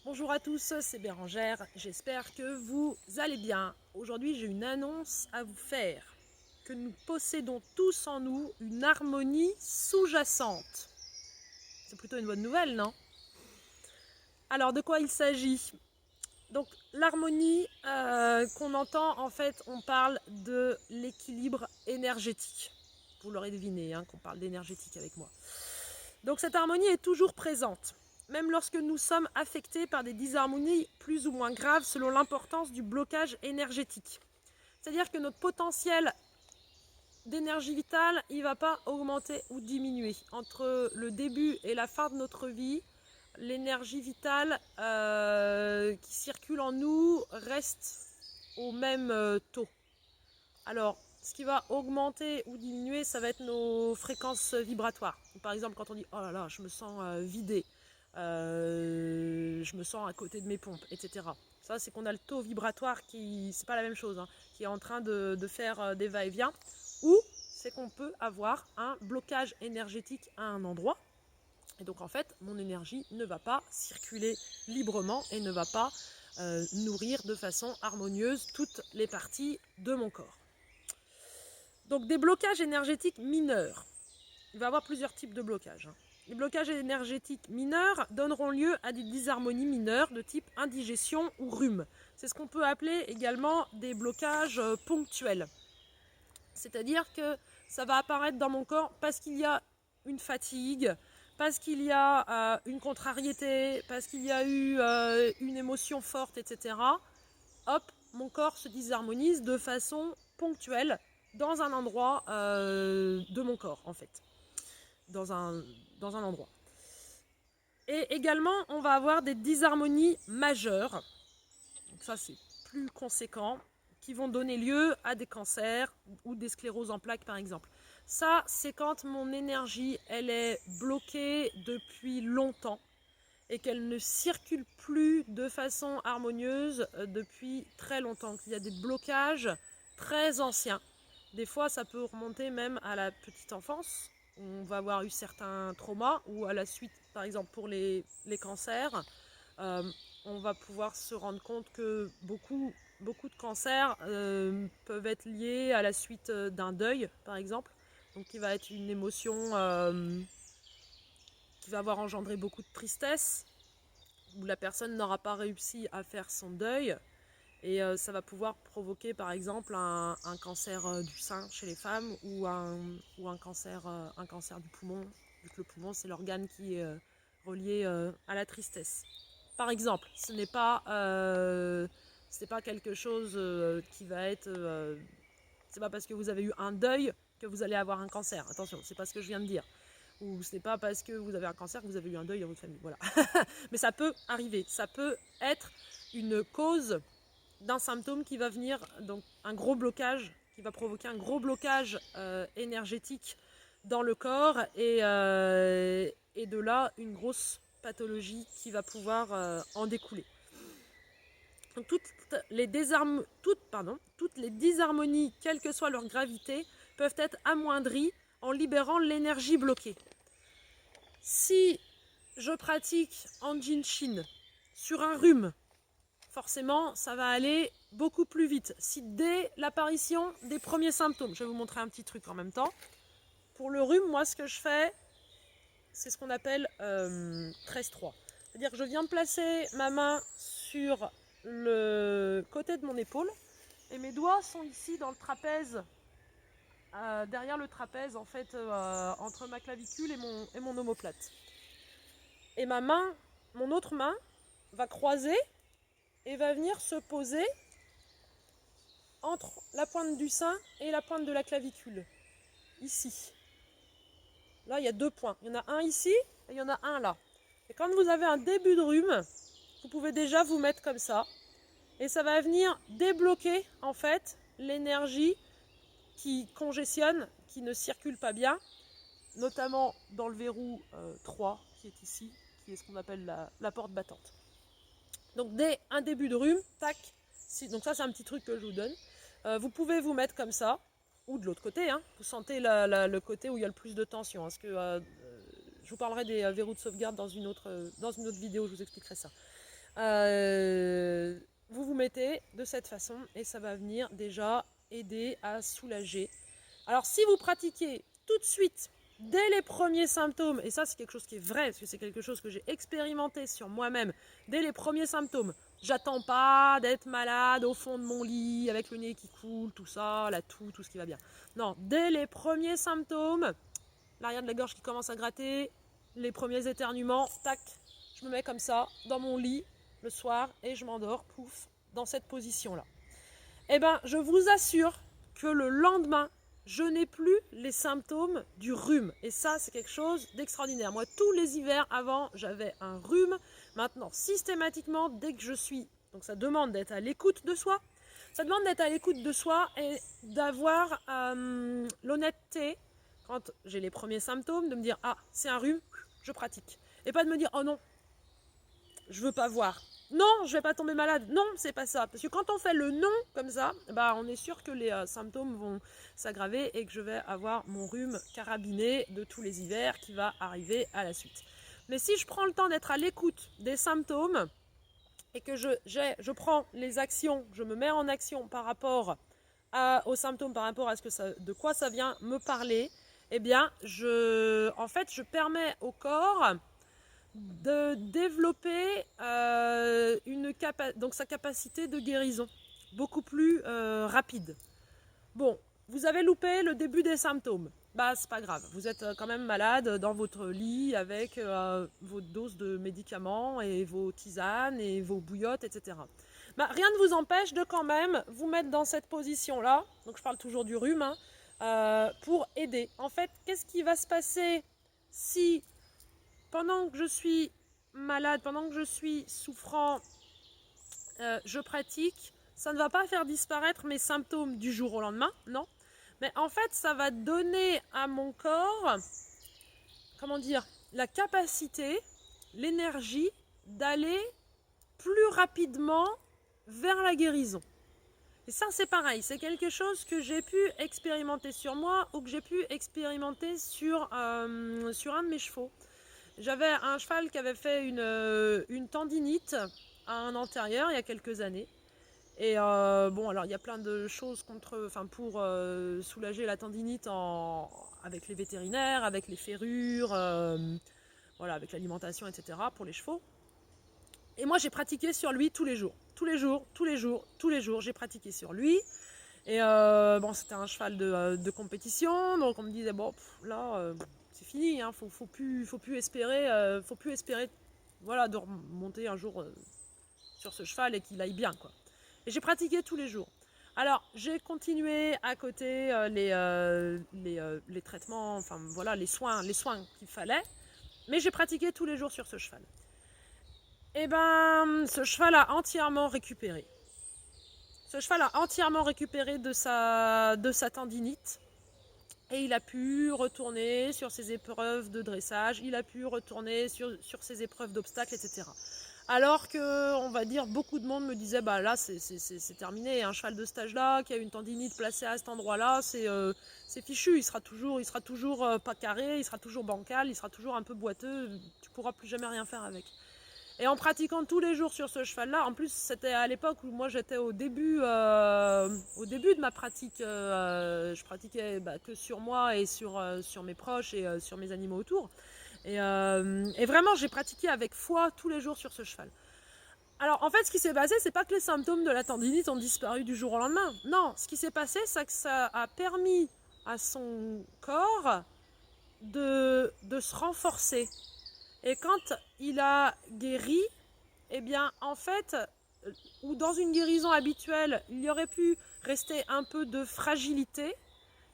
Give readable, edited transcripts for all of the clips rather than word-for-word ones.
Bonjour à tous, c'est Bérangère, j'espère que vous allez bien. Aujourd'hui j'ai une annonce à vous faire, que nous possédons tous en nous une harmonie sous-jacente. C'est plutôt une bonne nouvelle, non? Alors de quoi il s'agit? Donc l'harmonie qu'on entend, en fait, on parle de l'équilibre énergétique. Vous l'aurez deviné, hein, qu'on parle d'énergétique avec moi. Donc cette harmonie est toujours présente, même lorsque nous sommes affectés par des disharmonies plus ou moins graves selon l'importance du blocage énergétique. C'est-à-dire que notre potentiel d'énergie vitale, il ne va pas augmenter ou diminuer. Entre le début et la fin de notre vie, l'énergie vitale qui circule en nous reste au même taux. Alors, ce qui va augmenter ou diminuer, ça va être nos fréquences vibratoires. Par exemple, quand on dit « Oh là là, je me sens vidé, je me sens à côté de mes pompes, etc. » Ça, c'est qu'on a le taux vibratoire qui, c'est pas la même chose, hein, qui est en train de faire des va-et-vient. Ou c'est qu'on peut avoir un blocage énergétique à un endroit. Et donc, en fait, mon énergie ne va pas circuler librement et ne va pas nourrir de façon harmonieuse toutes les parties de mon corps. Donc des blocages énergétiques mineurs. Il va y avoir plusieurs types de blocages. Les blocages énergétiques mineurs donneront lieu à des disharmonies mineures de type indigestion ou rhume. C'est ce qu'on peut appeler également des blocages ponctuels. C'est-à-dire que ça va apparaître dans mon corps parce qu'il y a une fatigue, parce qu'il y a une contrariété, parce qu'il y a eu une émotion forte, etc. Hop, mon corps se disharmonise de façon ponctuelle dans un endroit de mon corps, en fait. Dans un endroit. Et également, on va avoir des disharmonies majeures. Donc ça, c'est plus conséquent, qui vont donner lieu à des cancers ou des scléroses en plaques, par exemple. Ça, c'est quand mon énergie, elle est bloquée depuis longtemps et qu'elle ne circule plus de façon harmonieuse depuis très longtemps, qu'il y a des blocages très anciens. Des fois, ça peut remonter même à la petite enfance. On va avoir eu certains traumas ou à la suite, par exemple pour les cancers, on va pouvoir se rendre compte que beaucoup de cancers peuvent être liés à la suite d'un deuil, par exemple. Donc, qui va être une émotion qui va avoir engendré beaucoup de tristesse, où la personne n'aura pas réussi à faire son deuil. Et ça va pouvoir provoquer par exemple un cancer du sein chez les femmes ou un cancer du poumon, vu que le poumon c'est l'organe qui est relié à la tristesse. Par exemple, ce n'est pas quelque chose qui va être... c'est pas parce que vous avez eu un deuil que vous allez avoir un cancer. Attention, c'est pas ce que je viens de dire. Ou c'est pas parce que vous avez un cancer que vous avez eu un deuil dans votre famille. Voilà. Mais ça peut arriver. Ça peut être une cause d'un symptôme qui va venir, donc un gros blocage, qui va provoquer un gros blocage énergétique dans le corps et de là une grosse pathologie qui va pouvoir en découler. Donc toutes les disharmonies, quelle que soit leur gravité, peuvent être amoindries en libérant l'énergie bloquée. Si je pratique en Jinshin sur un rhume, forcément, ça va aller beaucoup plus vite. Si dès l'apparition des premiers symptômes, je vais vous montrer un petit truc en même temps. Pour le rhume, moi, ce que je fais, c'est ce qu'on appelle 13-3. C'est-à-dire que je viens placer ma main sur le côté de mon épaule et mes doigts sont ici dans le trapèze, derrière le trapèze, en fait, entre ma clavicule et mon omoplate. Et mon autre main, va croiser et va venir se poser entre la pointe du sein et la pointe de la clavicule, ici. Là, il y a 2 points. Il y en a un ici et il y en a un là. Et quand vous avez un début de rhume, vous pouvez déjà vous mettre comme ça. Et ça va venir débloquer, en fait, l'énergie qui congestionne, qui ne circule pas bien, notamment dans le verrou 3, qui est ici, qui est ce qu'on appelle la porte battante. Donc, dès un début de rhume, tac. Donc ça, c'est un petit truc que je vous donne. Vous pouvez vous mettre comme ça, ou de l'autre côté, hein. Vous sentez le côté où il y a le plus de tension. Parce que je vous parlerai des verrous de sauvegarde dans une autre vidéo, je vous expliquerai ça. Vous vous mettez de cette façon et ça va venir déjà aider à soulager. Alors si vous pratiquez tout de suite, dès les premiers symptômes, et ça c'est quelque chose qui est vrai, parce que c'est quelque chose que j'ai expérimenté sur moi-même, dès les premiers symptômes, j'attends pas d'être malade au fond de mon lit, avec le nez qui coule, tout ça, la toux, tout ce qui va bien. Non, dès les premiers symptômes, l'arrière de la gorge qui commence à gratter, les premiers éternuements, tac, je me mets comme ça, dans mon lit, le soir, et je m'endors, pouf, dans cette position-là. Eh bien, je vous assure que le lendemain, je n'ai plus les symptômes du rhume. Et ça, c'est quelque chose d'extraordinaire. Moi, tous les hivers avant, j'avais un rhume. Maintenant, systématiquement, dès que je suis... Donc ça demande d'être à l'écoute de soi. Ça demande d'être à l'écoute de soi et d'avoir l'honnêteté, quand j'ai les premiers symptômes, de me dire « Ah, c'est un rhume, je pratique ». Et pas de me dire « Oh non, je veux pas voir ». Non, je vais pas tomber malade. Non, c'est pas ça. Parce que quand on fait le non comme ça, bah, on est sûr que les symptômes vont s'aggraver et que je vais avoir mon rhume carabiné de tous les hivers qui va arriver à la suite. Mais si je prends le temps d'être à l'écoute des symptômes et que je prends les actions, je me mets en action par rapport aux symptômes, par rapport à de quoi ça vient me parler, eh bien, en fait, je permets au corps de développer donc sa capacité de guérison beaucoup plus rapide. Bon, vous avez loupé le début des symptômes. Bah, c'est pas grave. Vous êtes quand même malade dans votre lit avec votre dose de médicaments et vos tisanes et vos bouillottes, etc. Bah, rien ne vous empêche de quand même vous mettre dans cette position-là. Donc, je parle toujours du rhume, pour aider. En fait, qu'est-ce qui va se passer si pendant que je suis malade, pendant que je suis souffrant, je pratique, ça ne va pas faire disparaître mes symptômes du jour au lendemain, non. Mais en fait, ça va donner à mon corps, comment dire, la capacité, l'énergie d'aller plus rapidement vers la guérison. Et ça, c'est pareil, c'est quelque chose que j'ai pu expérimenter sur moi ou que j'ai pu expérimenter sur un de mes chevaux. J'avais un cheval qui avait fait une tendinite à un antérieur il y a quelques années. Et bon, alors il y a plein de choses pour soulager la tendinite avec les vétérinaires, avec les ferrures, voilà, avec l'alimentation, etc. pour les chevaux. Et moi, j'ai pratiqué sur lui tous les jours. Tous les jours, tous les jours, tous les jours, j'ai pratiqué sur lui. Et bon, c'était un cheval de compétition, donc on me disait, bon, là, c'est fini, hein, faut plus espérer, voilà, de remonter un jour sur ce cheval et qu'il aille bien, quoi. Et j'ai pratiqué tous les jours. Alors, j'ai continué à côté les traitements, enfin voilà, les soins qu'il fallait, mais j'ai pratiqué tous les jours sur ce cheval. Et ben, ce cheval a entièrement récupéré. Ce cheval a entièrement récupéré de sa tendinite. Et il a pu retourner sur ses épreuves de dressage, il a pu retourner sur ses épreuves d'obstacles, etc. Alors que, on va dire, beaucoup de monde me disait, bah là c'est terminé, un cheval de cet âge-là qui a une tendinite placée à cet endroit-là, c'est fichu, il sera toujours pas carré, il sera toujours bancal, il sera toujours un peu boiteux, tu pourras plus jamais rien faire avec. Et en pratiquant tous les jours sur ce cheval-là, en plus c'était à l'époque où moi j'étais au début de ma pratique, je pratiquais que sur moi et sur mes proches et sur mes animaux autour. Et vraiment j'ai pratiqué avec foi tous les jours sur ce cheval. Alors en fait ce qui s'est passé, c'est pas que les symptômes de la tendinite ont disparu du jour au lendemain. Non, ce qui s'est passé, c'est que ça a permis à son corps de se renforcer. Et quand il a guéri, eh bien, en fait, ou dans une guérison habituelle, il y aurait pu rester un peu de fragilité.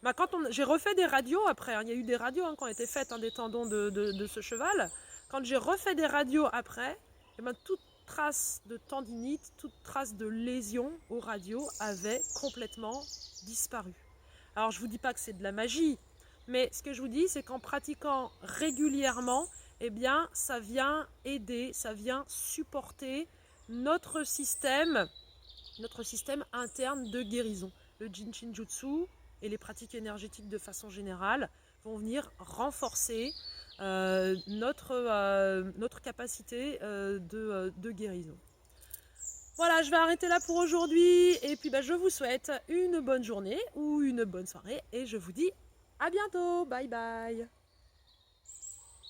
Bah, j'ai refait des radios après, il y a eu des radios qui ont été faites des tendons de ce cheval. Quand j'ai refait des radios après, eh bien, toute trace de tendinite, toute trace de lésion aux radios avait complètement disparu. Alors, je ne vous dis pas que c'est de la magie, mais ce que je vous dis, c'est qu'en pratiquant régulièrement, eh bien, ça vient aider, ça vient supporter notre système interne de guérison. Le Jin Shin Jutsu et les pratiques énergétiques de façon générale vont venir renforcer notre capacité de guérison. Voilà, je vais arrêter là pour aujourd'hui. Et puis je vous souhaite une bonne journée ou une bonne soirée. Et je vous dis à bientôt. Bye bye.